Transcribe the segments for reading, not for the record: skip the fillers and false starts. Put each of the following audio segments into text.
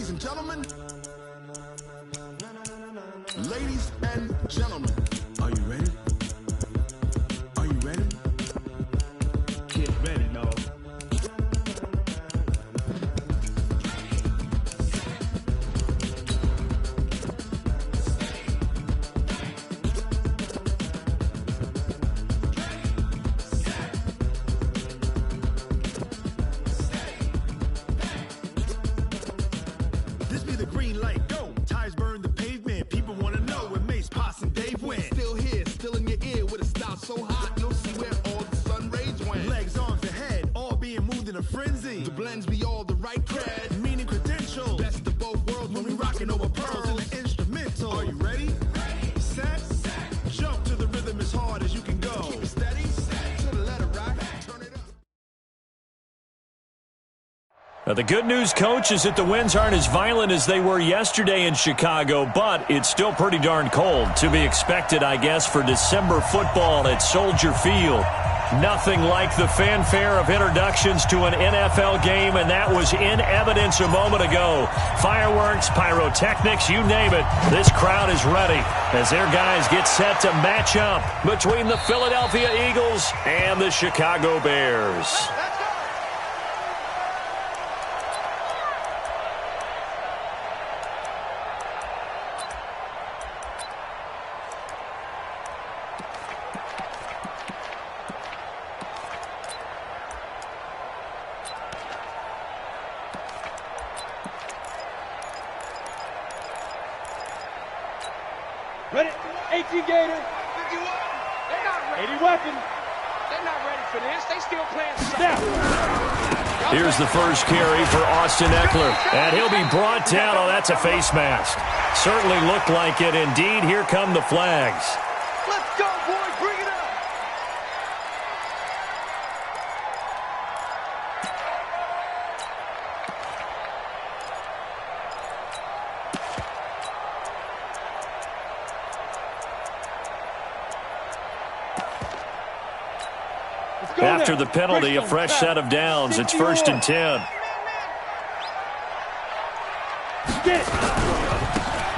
Ladies and gentlemen, are you ready? Are you ready? Get ready, no. This be the green light, go. Tires burn the pavement. People want to know when Mace, Pops, and Dave went. Still here, still in your ear with a style so hot, you'll see where all the sun rays went. Legs, arms, and head, all being moved in a frenzy. The blends be all the right cred, meaning credentials. Best of both worlds when we rockin' over pearls in the instrumental. Are you ready? Set, jump to the rhythm as hard as you can go. Keep it steady, to the letter right, turn it up. Now, the good news, Coach, is that the winds aren't as violent as they were yesterday in Chicago, but it's still pretty darn cold. To be expected, I guess, for December football at Soldier Field. Nothing like the fanfare of introductions to an NFL game, and that was in evidence a moment ago. Fireworks, pyrotechnics, you name it. This crowd is ready as their guys get set to match up between the Philadelphia Eagles and the Chicago Bears. Ready? 18 Gator. 51. They're not ready. 80 weapon. They're not ready for this. They still playing snap. Here's the first carry for Austin Eckler. And he'll be brought down. Oh, that's a face mask. Certainly looked like it. Indeed, here come the flags. Let's go, boy. Bring it up. After the penalty, a fresh set of downs. It's 1st and 10.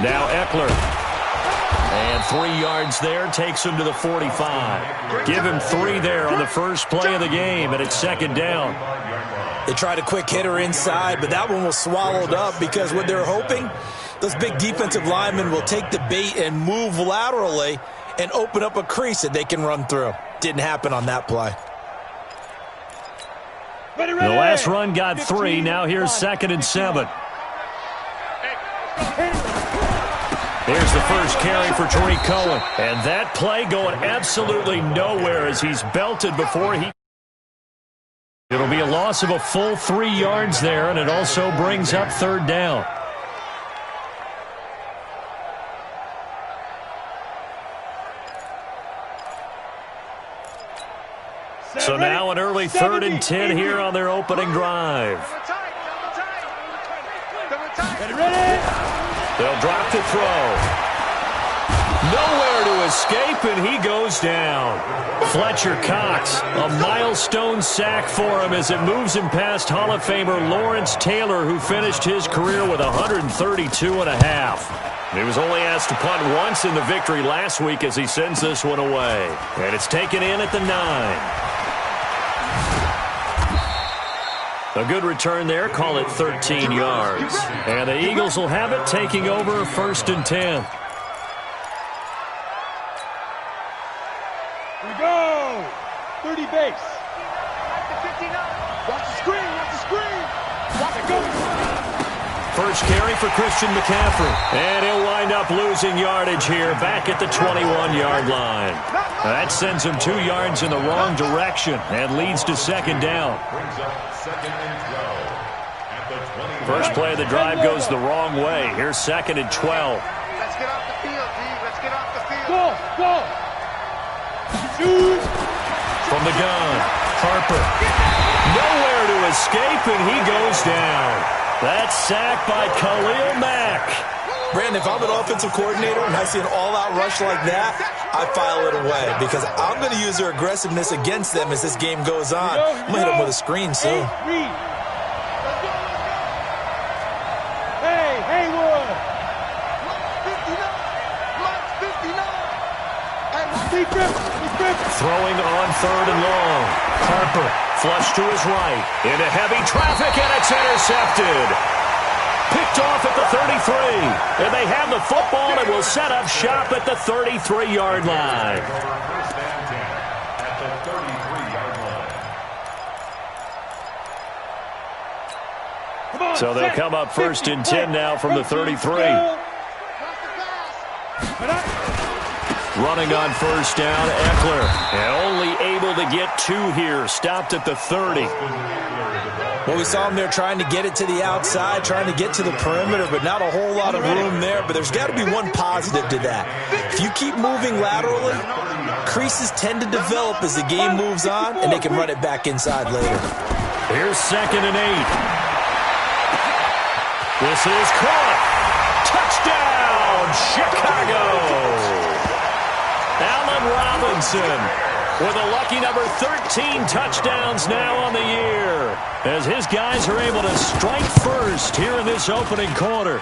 Now Eckler. And 3 yards there, takes him to the 45. Give him 3 there on the first play of the game, and it's 2nd down. They tried a quick hitter inside, but that one was swallowed up because what they're hoping, those big defensive linemen will take the bait and move laterally and open up a crease that they can run through. Didn't happen on that play. The last run got 3. Now here's 2nd and 7. Here's the first carry for Tariq Cohen. And that play going absolutely nowhere as he's belted before he... It'll be a loss of a full 3 yards there, and it also brings up 3rd down. So now an early 3rd and 10 here on their opening drive. They'll drop the throw. Nowhere to escape, and he goes down. Fletcher Cox, a milestone sack for him as it moves him past Hall of Famer Lawrence Taylor, who finished his career with 132 and a half. He was only asked to punt once in the victory last week as he sends this one away. And it's taken in at the 9. A good return there, call it 13 yards. And the Eagles will have it, taking over 1st and 10. Here we go. 30 base. Watch the screen, watch the screen. Watch it go. First carry for Christian McCaffrey. And he'll wind up losing yardage here back at the 21-yard line. Now that sends him 2 yards in the wrong direction and leads to 2nd down. First play of the drive goes the wrong way. Here's 2nd and 12. Let's get off the field, D. Let's get off the field. Go. Shoot. From the gun, Harper. Nowhere to escape, and he goes down. That's sacked by Khalil Mack. Brandon, if I'm an offensive coordinator and I see an all-out rush like that, I file it away because I'm going to use their aggressiveness against them as this game goes on. I'm going to hit them with a screen soon. Hey, Throwing on third and long. Harper flush to his right. Into heavy traffic, and it's intercepted. Picked off at the 33. And they have the football and will set up shop at the 33-yard line. So they'll come up first and 10 now from the 33. Running on first down, Eckler. And only able to get 2 here. Stopped at the 30. Well, we saw him there trying to get it to the outside, trying to get to the perimeter, but not a whole lot of room there. But there's got to be one positive to that. If you keep moving laterally, creases tend to develop as the game moves on, and they can run it back inside later. Here's 2nd and 8. This is caught. Touchdown, Chicago. Allen Robinson with a lucky number 13 touchdowns now on the year, as his guys are able to strike first here in this opening quarter.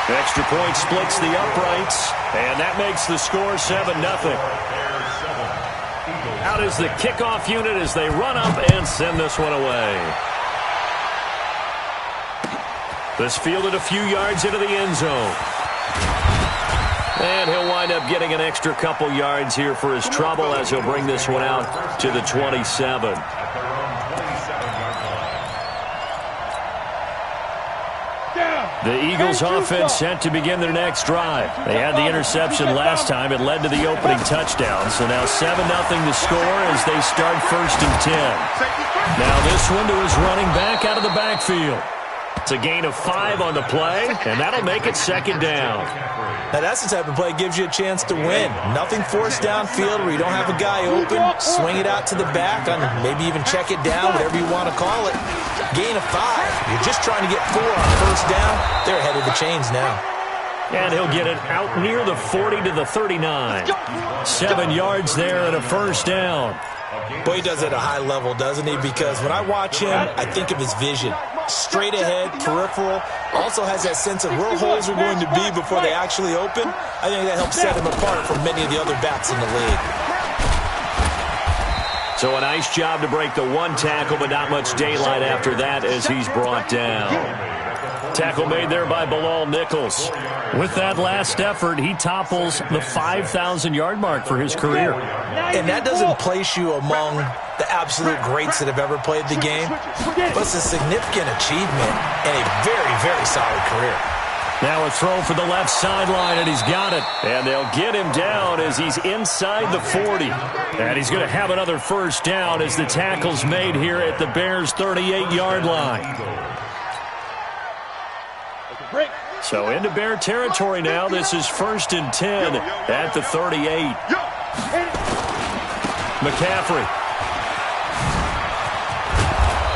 Extra point splits the uprights, and that makes the score 7-0. Out is the kickoff unit as they run up and send this one away. This fielded a few yards into the end zone. And he'll wind up getting an extra couple yards here for his trouble as he'll bring this one out to the 27. The Eagles offense set to begin their next drive. They had the interception last time. It led to the opening touchdown. So now 7-0 to score as they start first and 10. Now this one to his running back out of the backfield. It's a gain of 5 on the play, and that'll make it 2nd down. Now that's the type of play that gives you a chance to win. Nothing forced downfield where you don't have a guy open. Swing it out to the back, and maybe even check it down, whatever you want to call it. Gain of 5. You're just trying to get 4 on first down. They're ahead of the chains now. And he'll get it out near the 40 to the 39. 7 yards there and a first down. Boy, he does it at a high level, doesn't he? Because when I watch him, I think of his vision. Straight ahead, peripheral, also has that sense of where holes are going to be before they actually open. I think that helps set him apart from many of the other backs in the league. So a nice job to break the 1 tackle, but not much daylight after that as he's brought down. Tackle made there by Bilal Nichols. With that last effort, he topples the 5,000-yard mark for his career. And that doesn't place you among the absolute greats that have ever played the game, but it's a significant achievement and a very, very solid career. Now a throw for the left sideline, and he's got it. And they'll get him down as he's inside the 40. And he's going to have another first down as the tackle's made here at the Bears' 38-yard line. So into Bear territory now. This is 1st and 10 at the 38. McCaffrey.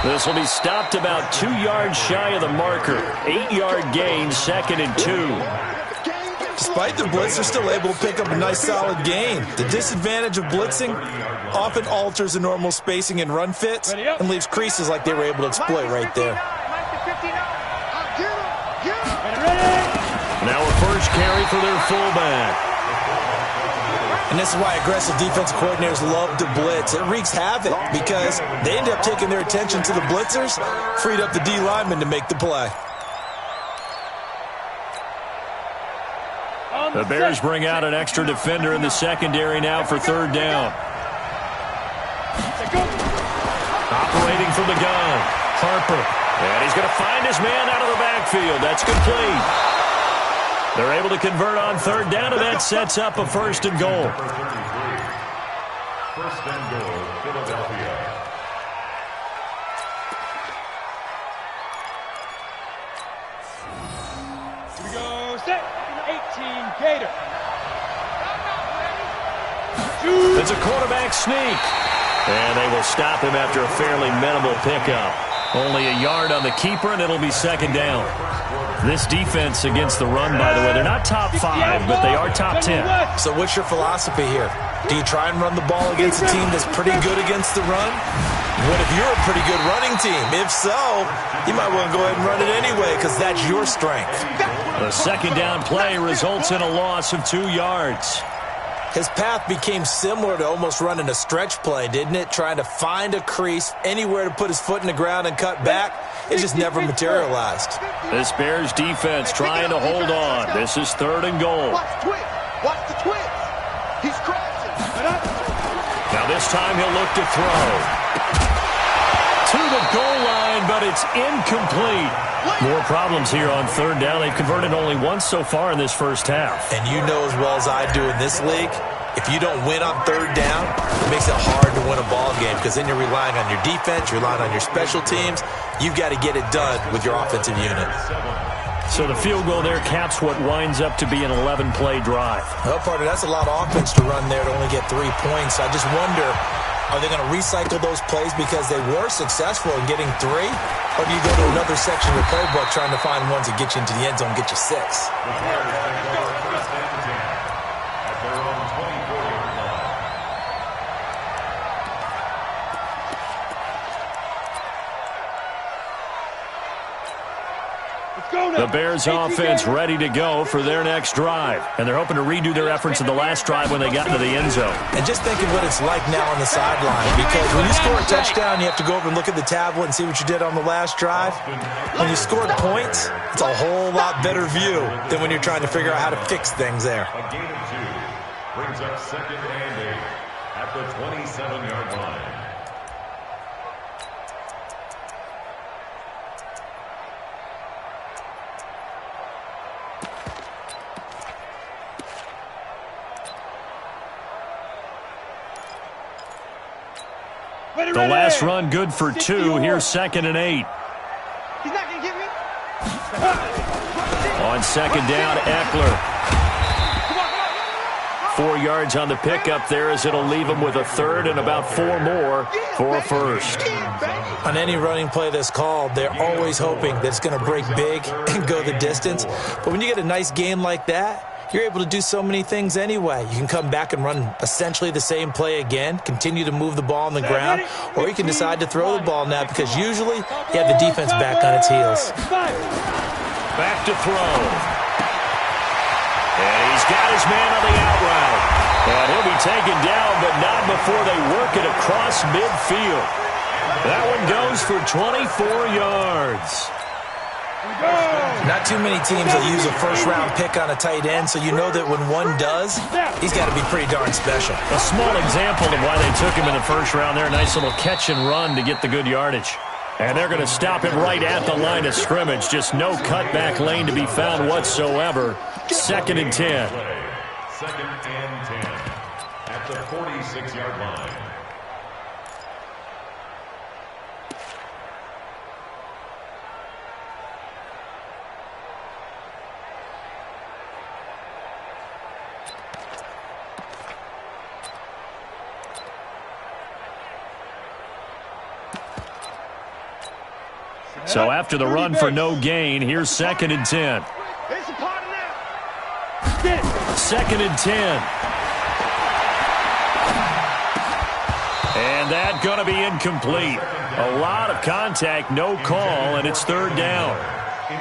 This will be stopped about 2 yards shy of the marker. 8-yard gain, 2nd and 2. Despite the blitz, they're still able to pick up a nice solid gain. The disadvantage of blitzing often alters the normal spacing and run fits and leaves creases like they were able to exploit right there. Now a first carry for their fullback. And this is why aggressive defensive coordinators love to blitz. It wreaks havoc because they end up taking their attention to the blitzers, freed up the D lineman to make the play. The Bears bring out an extra defender in the secondary now for 3rd down. Operating from the gun, Harper. And he's going to find his man out of the backfield. That's complete. They're able to convert on 3rd down, and that sets up a 1st and goal. 1st and goal, Philadelphia. Here we go, set, 18, Gator. It's a quarterback sneak. And they will stop him after a fairly minimal pickup. Only a yard on the keeper, and it'll be 2nd down. This defense against the run, by the way, they're not top 5, but they are top 10. So what's your philosophy here? Do you try and run the ball against a team that's pretty good against the run? What if you're a pretty good running team? If so, you might want to go ahead and run it anyway because that's your strength. The 2nd down play results in a loss of 2 yards. His path became similar to almost running a stretch play, didn't it? Trying to find a crease, anywhere to put his foot in the ground and cut back. It just never materialized. This Bears defense trying to hold on. This is 3rd and goal. Watch the twist. Watch the twist. He's crashing. Now this time he'll look to throw. To the goal line, but it's incomplete. More problems here on 3rd down. They've converted only once so far in this first half. And you know as well as I do in this league, if you don't win on 3rd down, it makes it hard to win a ball game because then you're relying on your defense, you're relying on your special teams. You've got to get it done with your offensive unit. So the field goal there caps what winds up to be an 11-play drive. Well, partner, that's a lot of offense to run there to only get 3 points. I just wonder, are they going to recycle those plays because they were successful in getting 3? Or do you go to another section of the playbook trying to find ones that get you into the end zone and get you 6? The Bears offense ready to go for their next drive. And they're hoping to redo their efforts in the last drive when they got into the end zone. And just think of what it's like now on the sideline. Because when you score a touchdown, you have to go over and look at the tablet and see what you did on the last drive. When you scored points, it's a whole lot better view than when you're trying to figure out how to fix things there. A gain of 2 brings up 2nd and 8 at the 27-yard line. The last run good for 2. Here's 2nd and 8. He's not going to get me. On 2nd down, Eckler. 4 yards on the pickup there as it'll leave him with a 3rd and about 4 more for a 1st. On any running play that's called, they're always hoping that it's going to break big and go the distance. But when you get a nice game like that, you're able to do so many things anyway. You can come back and run essentially the same play again, continue to move the ball on the ground, or you can decide to throw the ball now because usually you have the defense back on its heels. Back to throw. And he's got his man on the out route. And he'll be taken down, but not before they work it across midfield. That one goes for 24 yards. Not too many teams will use a first-round pick on a tight end, so you know that when one does, he's got to be pretty darn special. A small example of why they took him in the first round there. Nice little catch and run to get the good yardage. And they're going to stop him right at the line of scrimmage. Just no cutback lane to be found whatsoever. 2nd and 10. 2nd and 10 at the 46-yard line. So after the run for no gain, here's 2nd and 10. 2nd and 10. And that going to be incomplete. A lot of contact, no call, and it's 3rd down.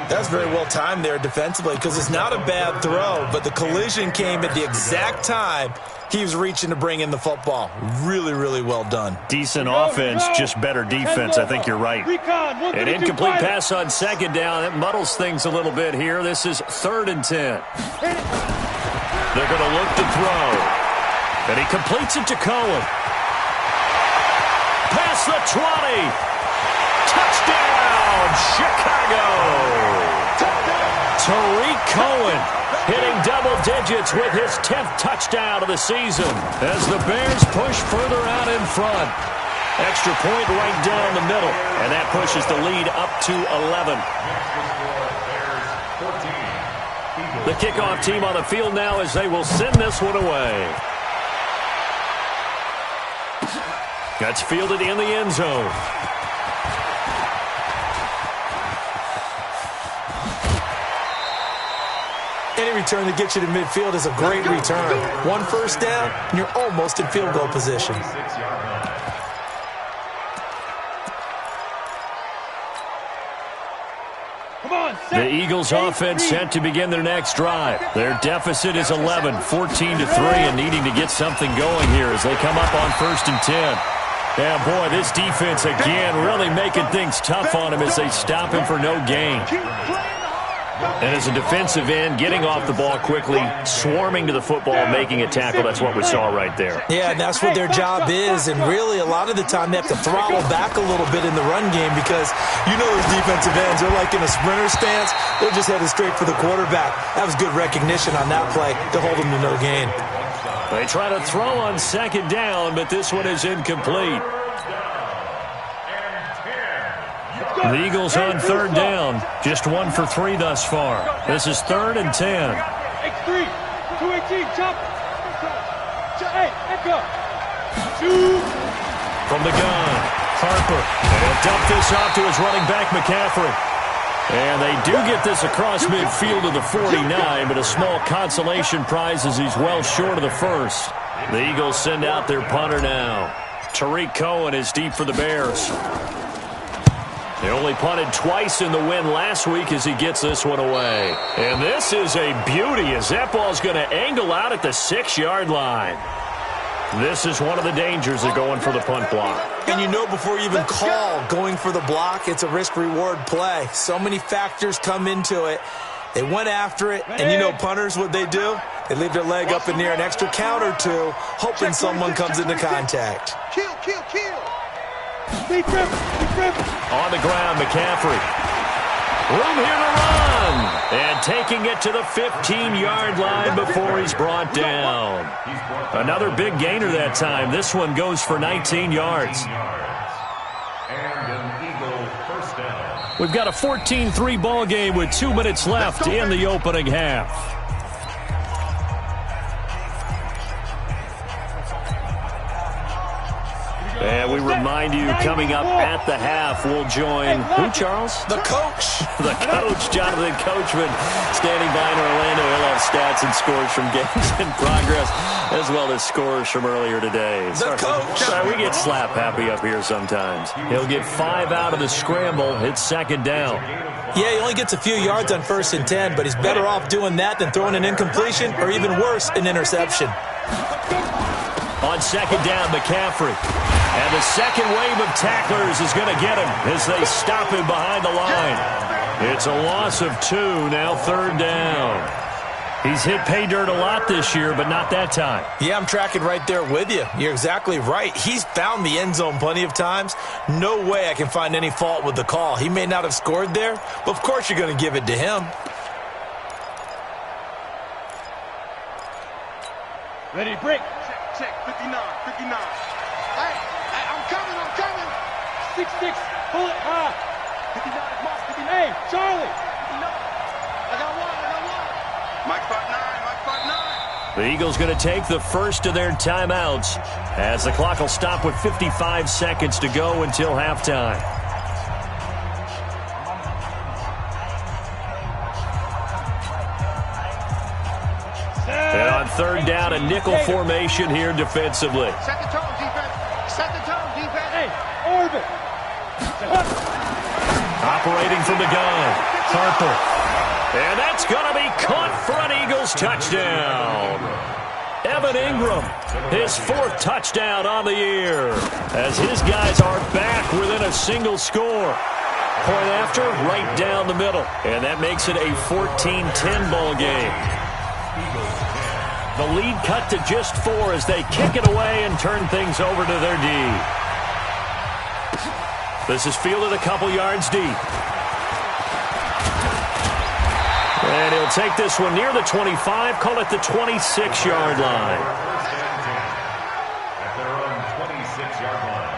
That's very well timed there defensively because it's not a bad throw, but the collision came at the exact time he was reaching to bring in the football. Really, really well done. Decent offense, just better defense. I think you're right. An incomplete pass on 2nd down. That muddles things a little bit here. This is 3rd and 10. They're going to look to throw. And he completes it to Cohen. Past the 20. Touchdown, Chicago. Tariq Cohen hitting double digits with his 10th touchdown of the season as the Bears push further out in front. Extra point right down the middle, and that pushes the lead up to 11. The kickoff team on the field now as they will send this one away. That's fielded in the end zone. Any return that gets you to midfield is a great return. 1 first down, and you're almost in field goal position. Come on, The Eagles offense set to begin their next drive. Their deficit is 11, 14-3, and needing to get something going here as they come up on 1st and 10. Yeah, boy, this defense again really making things tough on him as they stop him for no gain. And as a defensive end, getting off the ball quickly, swarming to the football, making a tackle, that's what we saw right there. Yeah, and that's what their job is. And really, a lot of the time, they have to throttle back a little bit in the run game because you know those defensive ends, they're like in a sprinter stance. They're just headed straight for the quarterback. That was good recognition on that play to hold them to no gain. They try to throw on 2nd down, but this one is incomplete. The Eagles on 3rd down. Just 1 for 3 thus far. This is 3rd and 10. X3, 218, chop. Hey, echo. 2. From the gun, Harper. And he'll dump this off to his running back, McCaffrey. And they do get this across midfield to the 49, but a small consolation prize as he's well short of the first. The Eagles send out their punter now. Tariq Cohen is deep for the Bears. They only punted twice in the win last week as he gets this one away. And this is a beauty as that ball's going to angle out at the 6-yard line. This is one of the dangers of going for the punt block. And you know before you even call going for the block, it's a risk-reward play. So many factors come into it. They went after it, and you know punters, what they do? They leave their leg up in the air an extra count or two, hoping someone comes into contact. Kill, kill, kill. Deep rip. On the ground, McCaffrey. Room here to run. And taking it to the 15-yard line before he's brought down. Another big gainer that time. This one goes for 19 yards. And an Eagle first down. We've got a 14-3 ball game with 2 minutes left in the opening half. And we remind you, coming up at the half, we'll join who, Charles? The coach. The coach, Jonathan Coachman, standing by in Orlando. He'll have stats and scores from games in progress, as well as scores from earlier today. The coach. Sorry, we get slap happy up here sometimes. He'll get 5 out of the scramble. It's 2nd down. Yeah, he only gets a few yards on 1st and 10, but he's better off doing that than throwing an incompletion or even worse, an interception. On 2nd down, McCaffrey. And the second wave of tacklers is going to get him as they stop him behind the line. It's a loss of 2, now 3rd down. He's hit pay dirt a lot this year, but not that time. Yeah, I'm tracking right there with you. You're exactly right. He's found the end zone plenty of times. No way I can find any fault with the call. He may not have scored there, but of course you're going to give it to him. Ready, break. Check, 59, 59. Hey, I'm coming. 6-6, pull it high. 59 is Moss, 59. Hey, Charlie. 59. I got one. Mike 5-9. The Eagles going to take the first of their timeouts as the clock will stop with 55 seconds to go until halftime. And on 3rd down, a nickel formation here defensively. Set the tone, defense. Hey, orbit. Operating from the gun, Harper. And that's going to be caught for an Eagles touchdown. Evan Ingram, his 4th touchdown on the year, as his guys are back within a single score. Point after, right down the middle. And that makes it a 14-10 ball game. The lead cut to just 4 as they kick it away and turn things over to their D. This is fielded a couple yards deep. And he'll take this one near the 25, call it the 26-yard line. At their own 26-yard line.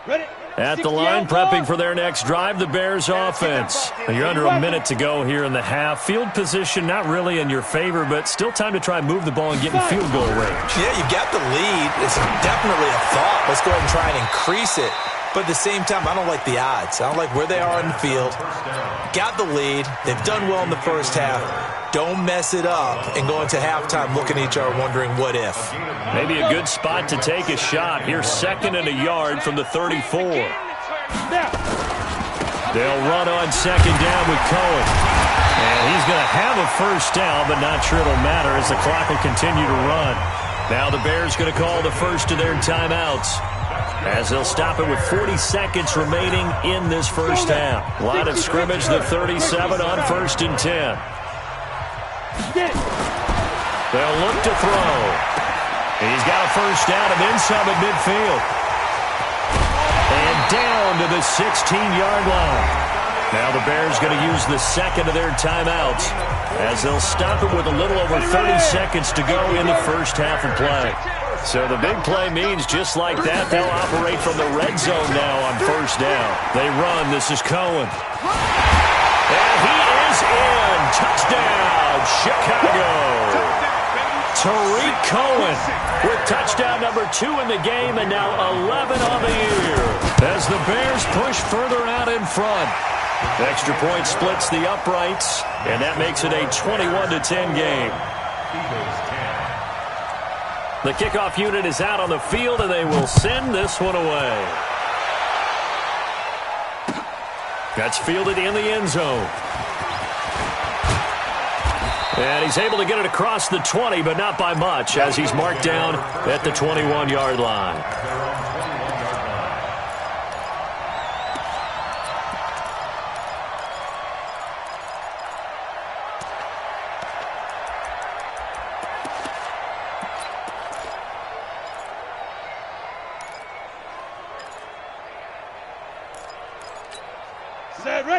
Ready. At the line, prepping for their next drive, the Bears offense. You're under a minute to go here in the half. Field position not really in your favor, but still time to try and move the ball and get in field goal range. Yeah, you got the lead. It's definitely a thought. Let's go ahead and try and increase it. But at the same time, I don't like the odds. I don't like where they are in the field. Got the lead. They've done well in the first half. Don't mess it up and go into halftime looking at each other wondering what if. Maybe a good spot to take a shot. Here's 2nd and a yard from the 34. They'll run on 2nd down with Cohen. And he's going to have a first down, but not sure it'll matter as the clock will continue to run. Now the Bears going to call the first of their timeouts, as they'll stop it with 40 seconds remaining in this first half. Line of scrimmage, the 37 on 1st and 10. They'll look to throw. He's got a first down and then some at midfield. And down to the 16-yard line. Now the Bears going to use the 2nd of their timeouts, as they'll stop it with a little over 30 seconds to go in the first half of play. So the big play means just like that, they'll operate from the red zone now on first down. They run. This is Cohen. And he is in. Touchdown, Chicago. Tariq Cohen with touchdown number 2 in the game, and now 11 on the year, as the Bears push further out in front. Extra point splits the uprights, and that makes it a 21-10 game. The kickoff unit is out on the field, and they will send this one away. That's fielded in the end zone. And he's able to get it across the 20, but not by much, as he's marked down at the 21-yard line.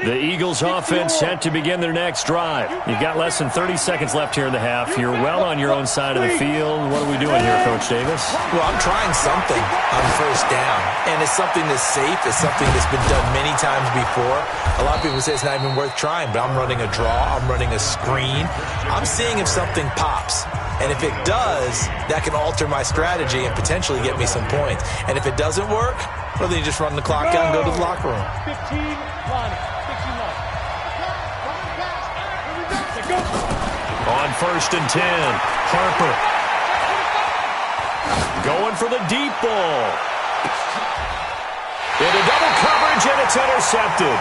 The Eagles offense set to begin their next drive. You've got less than 30 seconds left here in the half. You're well on your own side of the field. What are we doing here, Coach Davis? Well, I'm trying something on first down, and it's something that's safe. It's something that's been done many times before. A lot of people say it's not even worth trying, but I'm running a draw. I'm running a screen. I'm seeing if something pops. And if it does, that can alter my strategy and potentially get me some points. And if it doesn't work, well, then you just run the clock out and go to the locker room. 15, On 1st and 10, Harper. Going for the deep ball. Into double coverage, and it's intercepted.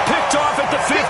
Picked off at the 15.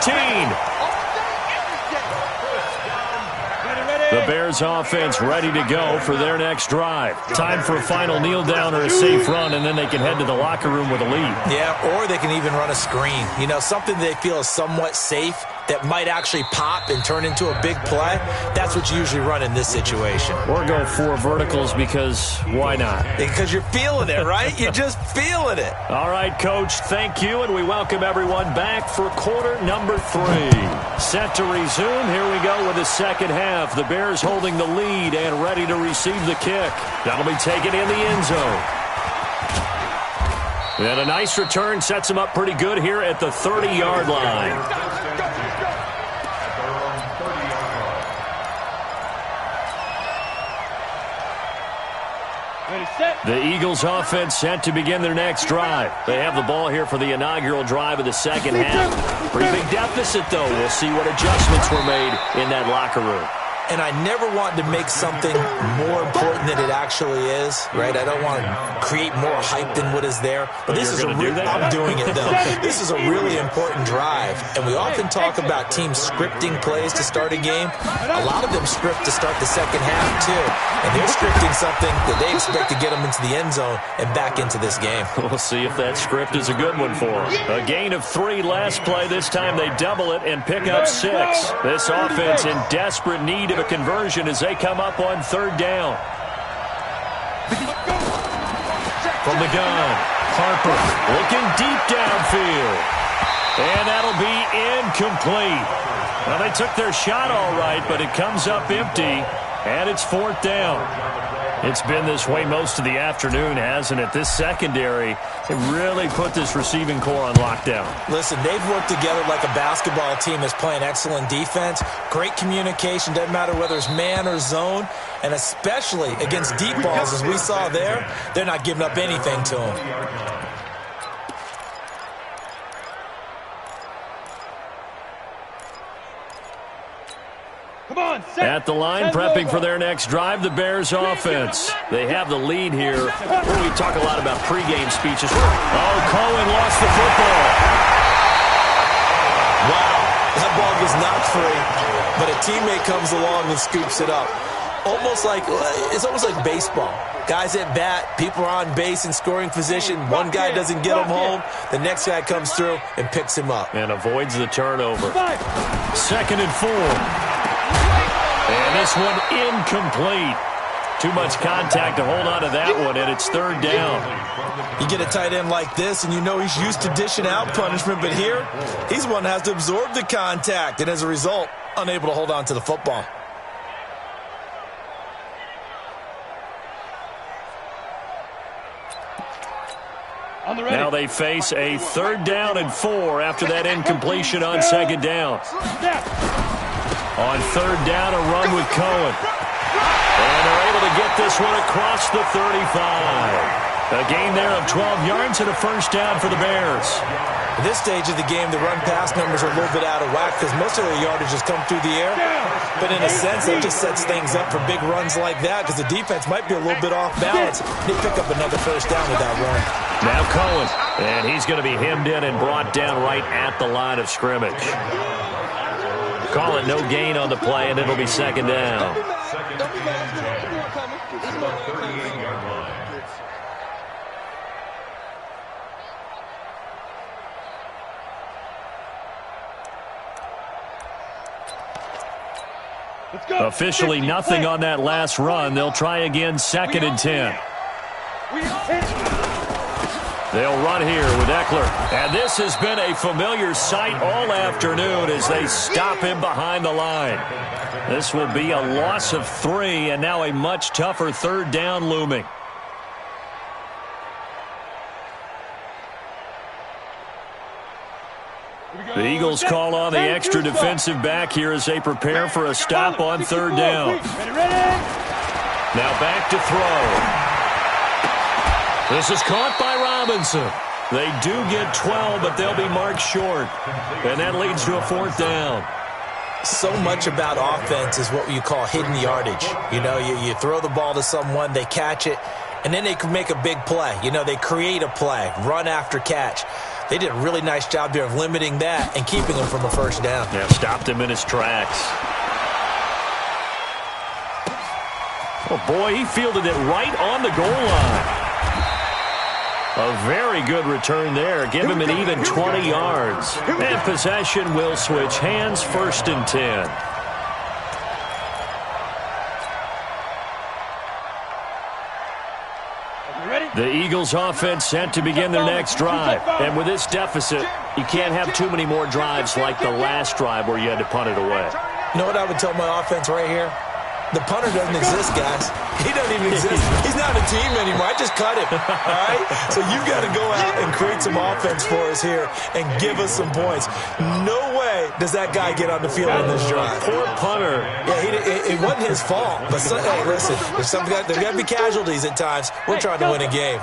The Bears offense ready to go for their next drive. Time for a final kneel down or a safe run, and then they can head to the locker room with a lead. Yeah, or they can even run a screen. You know, something they feel is somewhat safe that might actually pop and turn into a big play. That's what you usually run in this situation. Or go 4 verticals, because why not? Because you're feeling it, right? You're just feeling it. All right, Coach, thank you, and we welcome everyone back for quarter number 3. Set to resume. Here we go with the second half. The Bears holding the lead and ready to receive the kick. That'll be taken in the end zone. And a nice return sets them up pretty good here at the 30-yard line. The Eagles offense set to begin their next drive. They have the ball here for the inaugural drive of the second half. Pretty big deficit, though. We'll see what adjustments were made in that locker room. And I never want to make something more important than it actually is, right? I don't want to create more hype than what is there. But this is I'm doing it, though. This is a really important drive. And we often talk about teams scripting plays to start a game. A lot of them script to start the second half, too. And they're scripting something that they expect to get them into the end zone and back into this game. We'll see if that script is a good one for them. A gain of 3 last play. This time they double it and pick up 6. This offense in desperate need of a conversion as they come up on 3rd down. From the gun, Harper looking deep downfield. And that'll be incomplete. Well, they took their shot all right, but it comes up empty, and it's 4th down. It's been this way most of the afternoon, hasn't it? This secondary, they really put this receiving core on lockdown. Listen, they've worked together like a basketball team that's playing excellent defense. Great communication, doesn't matter whether it's man or zone. And especially against deep balls, as we saw there, they're not giving up anything to them. At the line, prepping for their next drive, the Bears offense. They have the lead here. We talk a lot about pregame speeches. Oh, Cohen lost the football. Wow, that ball was knocked free, but a teammate comes along and scoops it up. It's almost like baseball. Guys at bat, people are on base in scoring position. One guy doesn't get him home. The next guy comes through and picks him up. And avoids the turnover. 2nd and 4. And this one incomplete. Too much contact to hold on to that one, and it's 3rd down. You get a tight end like this, and you know he's used to dishing out punishment, but here, he's one that has to absorb the contact, and as a result, unable to hold on to the football. Now they face a 3rd down and 4 after that incompletion on 2nd down. On 3rd down, a run with Cohen. And they're able to get this one across the 35. A gain there of 12 yards and a 1st down for the Bears. At this stage of the game, the run-pass numbers are a little bit out of whack because most of their yardage has come through the air. But in a sense, that just sets things up for big runs like that because the defense might be a little bit off balance. They pick up another 1st down with that run. Now Cohen, and he's going to be hemmed in and brought down right at the line of scrimmage. Call it no gain on the play, and it'll be 2nd down. Officially nothing on that last run. They'll try again 2nd and 10. They'll run here with Eckler. And this has been a familiar sight all afternoon as they stop him behind the line. This will be a loss of 3 and now a much tougher 3rd down looming. The Eagles call on the extra defensive back here as they prepare for a stop on 3rd down. Now back to throw. This is caught by Robinson. They do get 12, but they'll be marked short. And that leads to a 4th down. So much about offense is what you call hidden yardage. You know, you throw the ball to someone, they catch it, and then they can make a big play. You know, they create a play, run after catch. They did a really nice job there of limiting that and keeping him from a 1st down. Yeah, stopped him in his tracks. Oh, boy, he fielded it right on the goal line. A very good return there. Give him an even 20 yards. And possession will switch hands, 1st and 10. The Eagles offense set to begin their next drive. And with this deficit, you can't have too many more drives like the last drive where you had to punt it away. You know what I would tell my offense right here? The punter doesn't exist, guys. He doesn't even exist. He's not a team anymore. I just cut him, all right? So you've got to go out and create some offense for us here and give us some points. No way does that guy get on the field in this drive. Poor punter. Yeah, it wasn't his fault. But, hey, listen, there's got to be casualties at times. We're trying to win a game.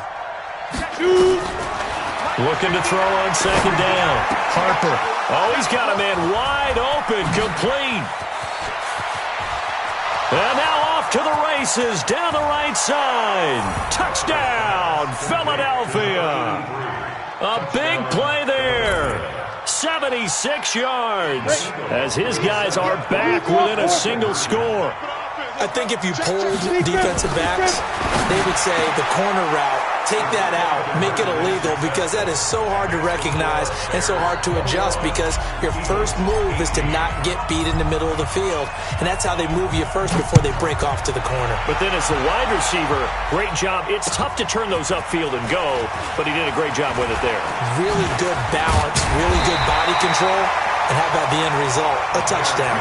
Looking to throw on 2nd down. Harper. Oh, he's got a man wide open, complete. And now off to the races, down the right side. Touchdown, Philadelphia. A big play there. 76 yards as his guys are back within a single score. I think if you polled defensive backs, they would say the corner route, take that out, make it illegal, because that is so hard to recognize and so hard to adjust because your first move is to not get beat in the middle of the field, and that's how they move you first before they break off to the corner. But then as the wide receiver, great job. It's tough to turn those upfield and go, but he did a great job with it there. Really good balance, really good body control, and how about the end result? A touchdown.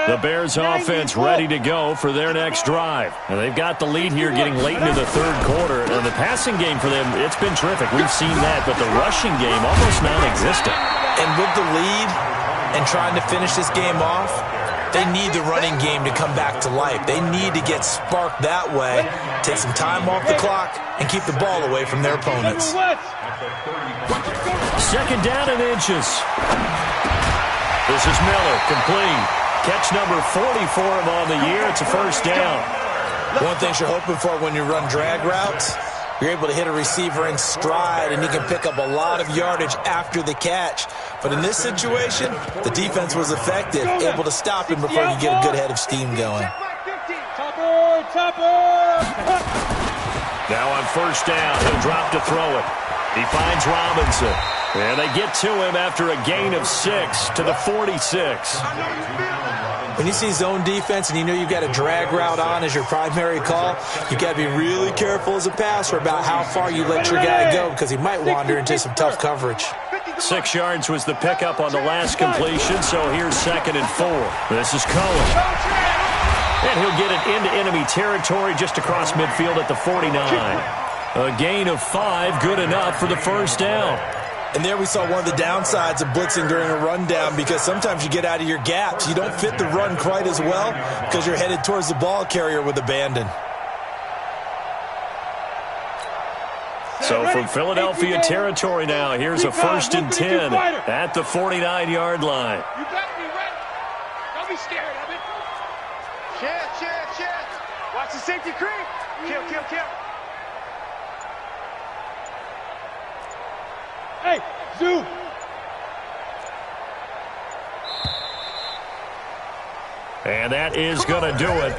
The Bears offense ready to go for their next drive. And they've got the lead here getting late into the 3rd quarter. And the passing game for them, it's been terrific. We've seen that, but the rushing game almost non-existent. And with the lead, and trying to finish this game off, they need the running game to come back to life. They need to get sparked that way, take some time off the clock, and keep the ball away from their opponents. Second down and inches. This is Miller, complete. Catch number 40 for him on the year. It's a first down. One thing you're hoping for when you run drag routes, you're able to hit a receiver in stride, and you can pick up a lot of yardage after the catch. But in this situation, the defense was effective, able to stop him before you get a good head of steam going. Now on first down, he'll drop to throw it. He finds Robinson. And they get to him after a gain of 6 to the 46. When you see zone defense and you know you've got a drag route on as your primary call, you've got to be really careful as a passer about how far you let your guy go because he might wander into some tough coverage. 6 yards was the pickup on the last completion, so here's 2nd and 4. This is Cohen. And he'll get it into enemy territory just across midfield at the 49. A gain of 5, good enough for the first down. And there we saw one of the downsides of blitzing during a rundown because sometimes you get out of your gaps. You don't fit the run quite as well because you're headed towards the ball carrier with abandon. So from Philadelphia territory now, here's a 1st and 10 at the 49-yard line. You better be ready. Don't be scared of it. Chance. Watch the safety creep. Kill. Hey, Zoo. And that is going to do it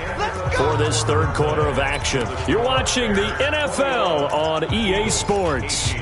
for this third quarter of action. You're watching the NFL on EA Sports.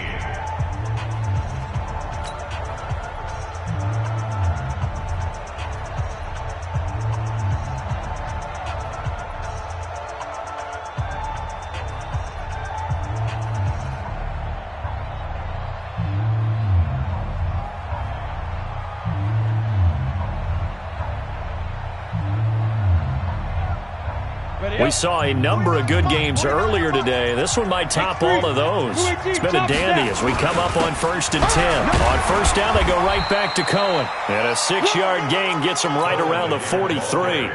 We saw a number of good games earlier today. This one might top all of those. It's been a dandy as we come up on 1st and 10. On first down, they go right back to Cohen. And a 6-yard gain gets them right around the 43.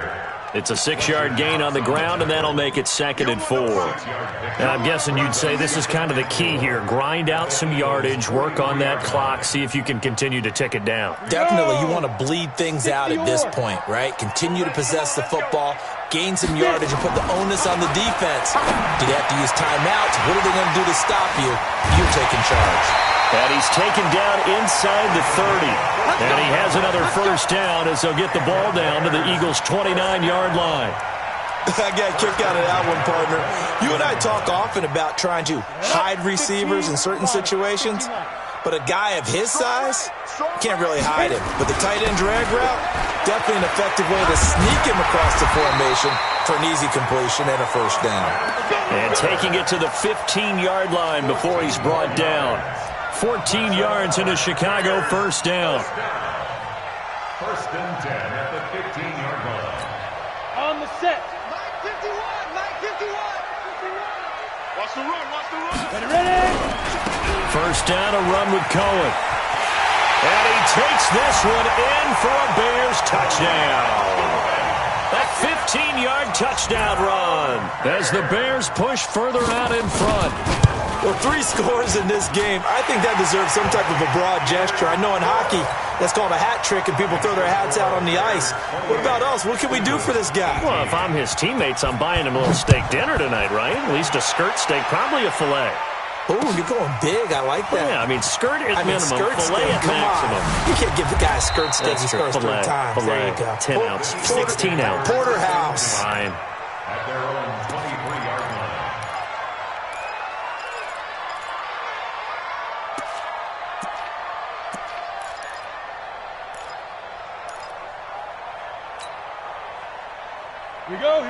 It's a 6-yard gain on the ground, and that'll make it 2nd and 4. And I'm guessing you'd say this is kind of the key here. Grind out some yardage, work on that clock, see if you can continue to tick it down. Definitely, you want to bleed things out at this point, right? Continue to possess the football, gain some yardage, and put the onus on the defense. Do they have to use timeouts? What are they going to do to stop you? You're taking charge. And he's taken down inside the 30. And he has another first down as they'll get the ball down to the Eagles' 29-yard line. I got a kick out of that one, partner. You and I talk often about trying to hide receivers in certain situations, but a guy of his size can't really hide him. But the tight end drag route, definitely an effective way to sneak him across the formation for an easy completion and a first down. And taking it to the 15-yard line before he's brought down. 14 yards into Chicago, first down. 1st and 10 at the 15-yard line. On the set. 951. Watch the run. Ready. First down, a run with Cohen. And he takes this one in for a Bears touchdown. That 15-yard touchdown run as the Bears push further out in front. Well, 3 scores in this game. I think that deserves some type of a broad gesture. I know in hockey, that's called a hat trick, and people throw their hats out on the ice. What about us? What can we do for this guy? Well, if I'm his teammates, I'm buying him a little steak dinner tonight, right? At least a skirt steak, probably a filet. Oh, you're going big. I like that. Yeah, I mean, skirt at minimum, skirt filet steak, at come maximum. on. You can't give the guy a skirt steak. He scores 3 times. There you go. 10 ounce, 16 ounce. Porterhouse. Fine. At their own 23-yard line.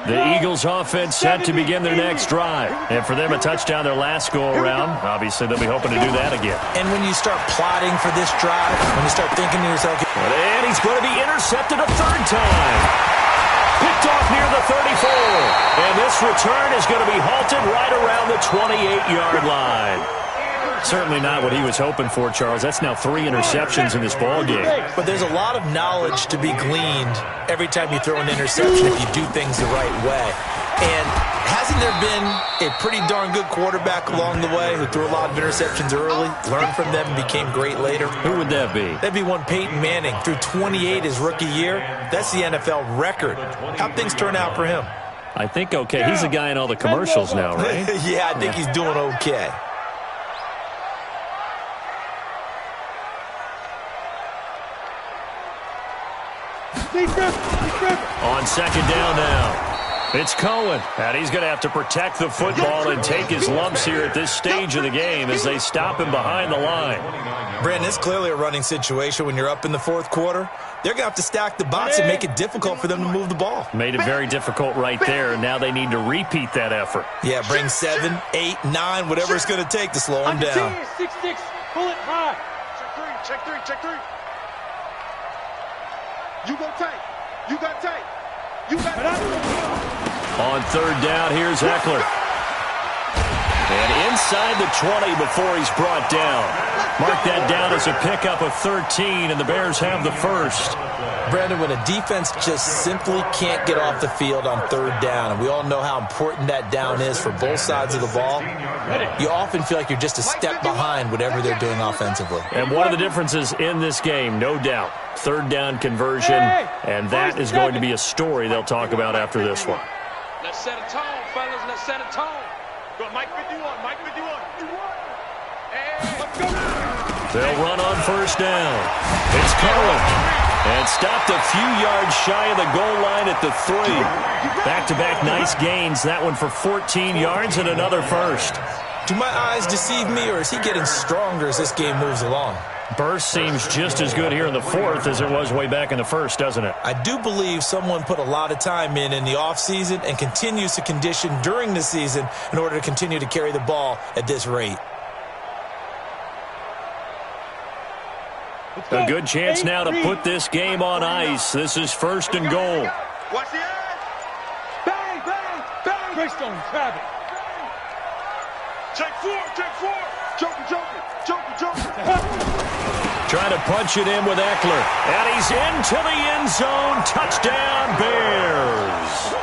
The Eagles offense set to begin their next drive. And for them, a touchdown their last go-around. Obviously, they'll be hoping to do that again. And when you start plotting for this drive, when you start thinking to yourself, and he's going to be intercepted a 3rd time. Picked off near the 34. And this return is going to be halted right around the 28-yard line. Certainly not what he was hoping for, Charles. That's now 3 interceptions in this ball game. But there's a lot of knowledge to be gleaned every time you throw an interception if you do things the right way. And hasn't there been a pretty darn good quarterback along the way who threw a lot of interceptions early, learned from them, and became great later? Who would that be? That'd be one Peyton Manning. Threw 28 his rookie year. That's the NFL record. How'd things turn out for him? I think okay. He's the guy in all the commercials now, right? Yeah, I think he's doing okay. On second down now. It's Cohen, and he's going to have to protect the football and take his lumps here at this stage of the game as they stop him behind the line. Brandon, it's clearly a running situation when you're up in the fourth quarter. They're going to have to stack the box and make it difficult for them to move the ball. Made it very difficult right there, and now they need to repeat that effort. Yeah, bring 7, 8, 9, whatever it's going to take to slow them down. 6-6, pull it high. Check three. You go tight. You got tight. You got tight. On third down, here's Eckler. And inside the 20 before he's brought down. Mark that down as a pickup of 13, and the Bears have the first. Brandon, when a defense just simply can't get off the field on third down, and we all know how important that down is for both sides of the ball, you often feel like you're just a step behind whatever they're doing offensively. And one of the differences in this game, no doubt, third down conversion, and that is going to be a story they'll talk about after this one. Let's set a tone, fellas. Let's set a tone. Go, Mike 51. They'll run on first down. It's Cohen. And stopped a few yards shy of the goal line at the 3. Back-to-back nice gains. That one for 14 yards and another first. Do my eyes deceive me, or is he getting stronger as this game moves along? Burst seems just as good here in the fourth as it was way back in the first, doesn't it? I do believe someone put a lot of time in the offseason and continues to condition during the season in order to continue to carry the ball at this rate. A good chance now to put this game on ice. This is first and goal. Watch the edge. Bang, bang, bang. Greystone, grab it. Check four. Joker. Trying to punch it in with Eckler. And he's into the end zone. Touchdown, Bears.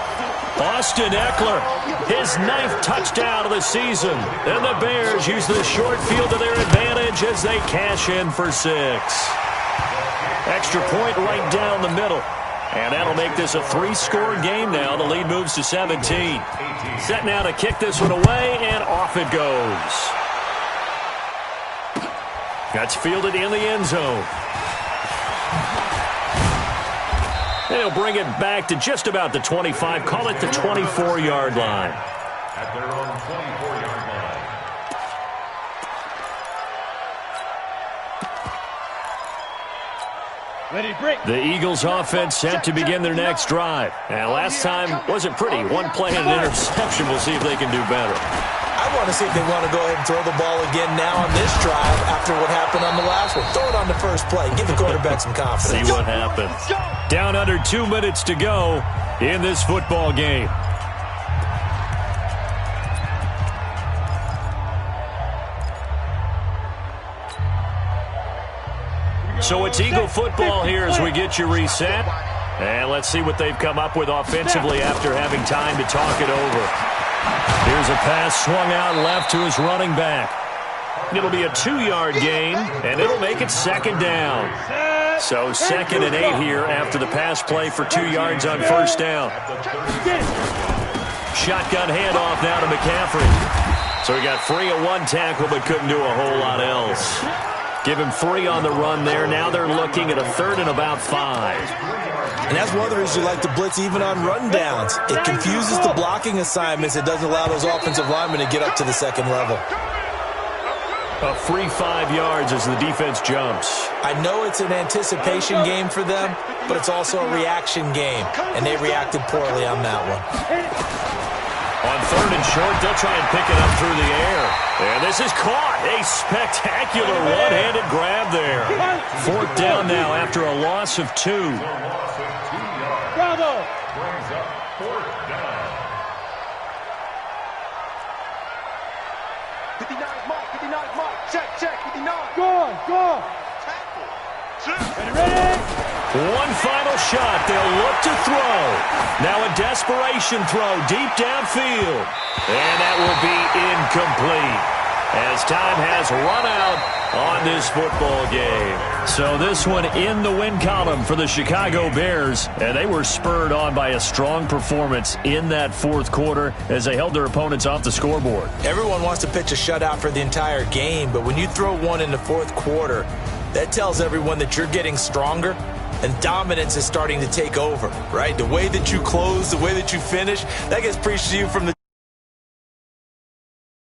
Austin Eckler, his 9th touchdown of the season. And the Bears use the short field to their advantage as they cash in for 6. Extra point right down the middle. And that'll make this a 3-score game now. The lead moves to 17. Set now to kick this one away, and off it goes. That's fielded in the end zone. They'll bring it back to just about the 25. Call it the 24-yard line. At their own 24-yard line. Ready, break. The Eagles offense set to begin their next drive. And last time wasn't pretty. One play and an interception. We'll see if they can do better. I want to see if they want to go ahead and throw the ball again now on this drive after what happened on the last one. Throw it on the first play. Give the quarterback some confidence. See what happens. Down under 2 minutes to go in this football game. So it's Eagle football here as we get you reset. And let's see what they've come up with offensively after having time to talk it over. Here's a pass swung out left to his running back. It'll be a 2-yard gain, and it'll make it second down. So 2nd and 8 here after the pass play for 2 yards on first down. Shotgun handoff now to McCaffrey. So he got free of 1 tackle but couldn't do a whole lot else. Give him 3 on the run there. Now they're looking at a 3rd and about 5. And that's one of the reasons you like to blitz even on rundowns. It confuses the blocking assignments. It doesn't allow those offensive linemen to get up to the second level. A free 5 yards as the defense jumps. I know it's an anticipation game for them, but it's also a reaction game, and they reacted poorly on that one. On 3rd and short, they'll try and pick it up through the air. And this is caught. A spectacular one-handed grab there. 4th down now after a loss of 2. Bravo. Brings up 4th down. 59 mark. Check. Go on. Ready? One final shot. They'll look to throw. Now a desperation throw deep downfield. And that will be incomplete as time has run out on this football game. So this one in the win column for the Chicago Bears, and they were spurred on by a strong performance in that fourth quarter as they held their opponents off the scoreboard. Everyone wants to pitch a shutout for the entire game, but when you throw one in the fourth quarter, that tells everyone that you're getting stronger and dominance is starting to take over, right? The way that you close, the way that you finish, that gets preached to you from the